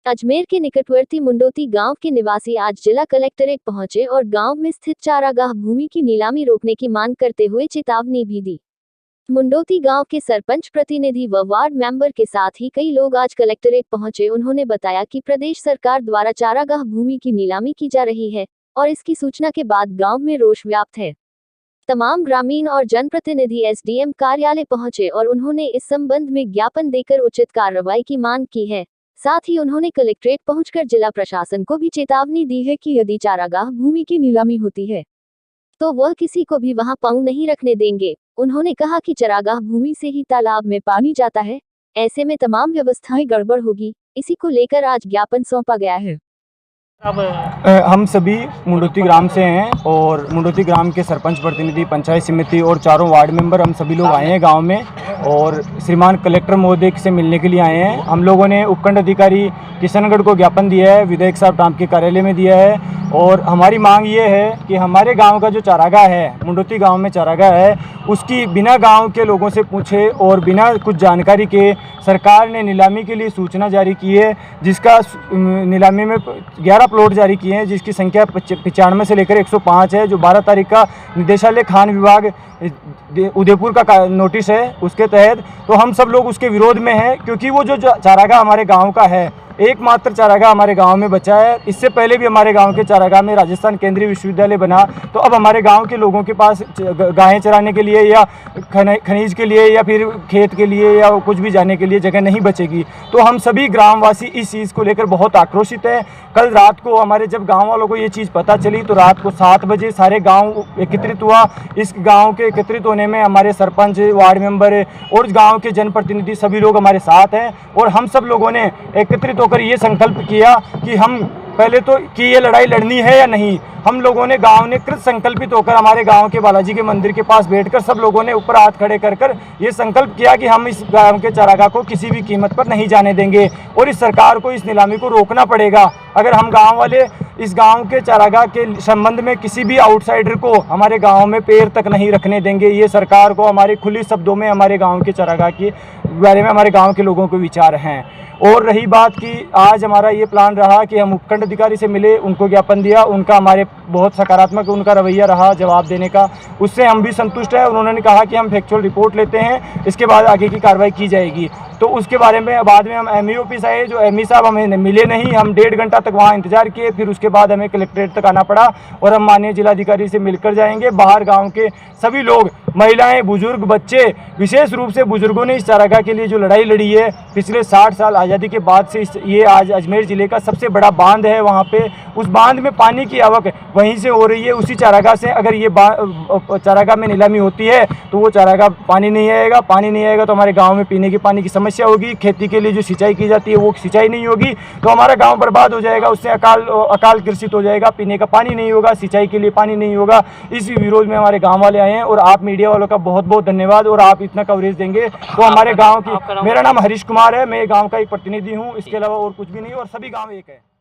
अजमेर के निकटवर्ती मुंडोती गांव के निवासी आज जिला कलेक्ट्रेट पहुंचे और गांव में स्थित चारागाह भूमि की नीलामी रोकने की मांग करते हुए चेतावनी भी दी। मुंडोती गांव के सरपंच प्रतिनिधि व वार्ड मेंबर के साथ ही कई लोग आज कलेक्ट्रेट पहुंचे। उन्होंने बताया कि प्रदेश सरकार द्वारा चारागाह भूमि की नीलामी की जा रही है और इसकी सूचना के बाद गांव में रोष व्याप्त है। तमाम ग्रामीण और जनप्रतिनिधि एसडीएम कार्यालय पहुंचे और उन्होंने इस संबंध में ज्ञापन देकर उचित कार्रवाई की मांग की है। साथ ही उन्होंने कलेक्ट्रेट पहुंचकर जिला प्रशासन को भी चेतावनी दी है कि यदि चारागाह भूमि की नीलामी होती है तो वह किसी को भी वहां पांव नहीं रखने देंगे। उन्होंने कहा कि चारागाह भूमि से ही तालाब में पानी जाता है, ऐसे में तमाम व्यवस्थाएं गड़बड़ होगी। इसी को लेकर आज ज्ञापन सौंपा गया है। अब हम सभी मुंडोती ग्राम से हैं और मुंडोती ग्राम के सरपंच प्रतिनिधि, पंचायत समिति और चारों वार्ड मेंबर हम सभी लोग आए हैं गांव में और श्रीमान कलेक्टर महोदय से मिलने के लिए आए हैं। हम लोगों ने उपखंड अधिकारी किशनगढ़ को ज्ञापन दिया है, विधायक साहब टांप के कार्यालय में दिया है और हमारी मांग ये है कि हमारे गांव का जो चारागाह है, मुंडोती गांव में चारागाह है, उसकी बिना गांव के लोगों से पूछे और बिना कुछ जानकारी के सरकार ने नीलामी के लिए सूचना जारी की है, जिसका नीलामी में 11 प्लॉट जारी किए हैं, जिसकी संख्या 95 से लेकर 105 है। जो 12 तारीख का निदेशालय खान विभाग उदयपुर का नोटिस है, उसके तहत तो हम सब लोग उसके विरोध में हैं, क्योंकि वो जो चारागाह हमारे गांव का है, एकमात्र चारागाह हमारे गांव में बचा है। इससे पहले भी हमारे गांव के चारागाह में राजस्थान केंद्रीय विश्वविद्यालय बना, तो अब हमारे गांव के लोगों के पास गायें चराने के लिए या खनिज के लिए या फिर खेत के लिए या कुछ भी जाने के लिए जगह नहीं बचेगी। तो हम सभी ग्रामवासी इस चीज़ को लेकर बहुत आक्रोशित हैं। कल रात को हमारे जब गाँव वालों को ये चीज़ पता चली तो रात को 7 बजे सारे गाँव एकत्रित हुआ। इस गाँव के एकत्रित होने में हमारे सरपंच, वार्ड मेंबर और गाँव के जनप्रतिनिधि सभी लोग हमारे साथ हैं और हम सब लोगों ने एकत्रित होकर ये संकल्प किया कि हम पहले तो कि ये लड़ाई लड़नी है या नहीं। हम लोगों ने गांव ने कृत संकल्पित होकर हमारे गांव के बालाजी के मंदिर के पास बैठकर सब लोगों ने ऊपर हाथ खड़े कर ये संकल्प किया कि हम इस गांव के चारागाह को किसी भी कीमत पर नहीं जाने देंगे और इस सरकार को इस नीलामी को रोकना पड़ेगा। अगर हम गाँव वाले इस गांव के चारागाह के संबंध में किसी भी आउटसाइडर को हमारे गांव में पैर तक नहीं रखने देंगे। ये सरकार को हमारे खुली शब्दों में हमारे गांव के चारागाह के बारे में हमारे गांव के लोगों के विचार हैं। और रही बात कि आज हमारा ये प्लान रहा कि हम उपखंड अधिकारी से मिले, उनको ज्ञापन दिया, उनका हमारे बहुत सकारात्मक उनका रवैया रहा जवाब देने का, उससे हम भी संतुष्ट हैं। उन्होंने कहा कि हम फैक्चुअल रिपोर्ट लेते हैं, इसके बाद आगे की कार्रवाई की जाएगी। तो उसके बारे में बाद में हम एमई ऑफिस आए, जो एमई साहब हमें मिले नहीं, हम 1.5 घंटा तक वहाँ इंतजार किए, फिर उसके बाद हमें कलेक्ट्रेट तक आना पड़ा और हम माननीय जिलाधिकारी से मिलकर जाएंगे। बाहर गाँव के सभी लोग, महिलाएं, बुजुर्ग, बच्चे, विशेष रूप से बुजुर्गों ने इस चारागाह के लिए जो लड़ाई लड़ी है पिछले 60 साल आज़ादी के बाद से, ये आज अजमेर ज़िले का सबसे बड़ा बांध है। वहाँ पे उस बांध में पानी की आवक वहीं से हो रही है, उसी चारागाह से। अगर ये चारागाह में नीलामी होती है तो वो चारागाह पानी नहीं आएगा, पानी नहीं आएगा तो हमारे गाँव में पीने की पानी की समस्या होगी, खेती के लिए जो सिंचाई की जाती है वो सिंचाई नहीं होगी, तो हमारा गाँव बर्बाद हो जाएगा, उससे अकाल ग्रसित हो जाएगा, पीने का पानी नहीं होगा, सिंचाई के लिए पानी नहीं होगा। इस विरोध में हमारे गाँव वाले आए हैं और आप मीडिया वालों का बहुत बहुत धन्यवाद और आप इतना कवरेज देंगे तो हमारे गांव की। मेरा नाम हरीश कुमार है, मैं गांव का एक प्रतिनिधि हूं, इसके अलावा और कुछ भी नहीं, और सभी गांव एक है।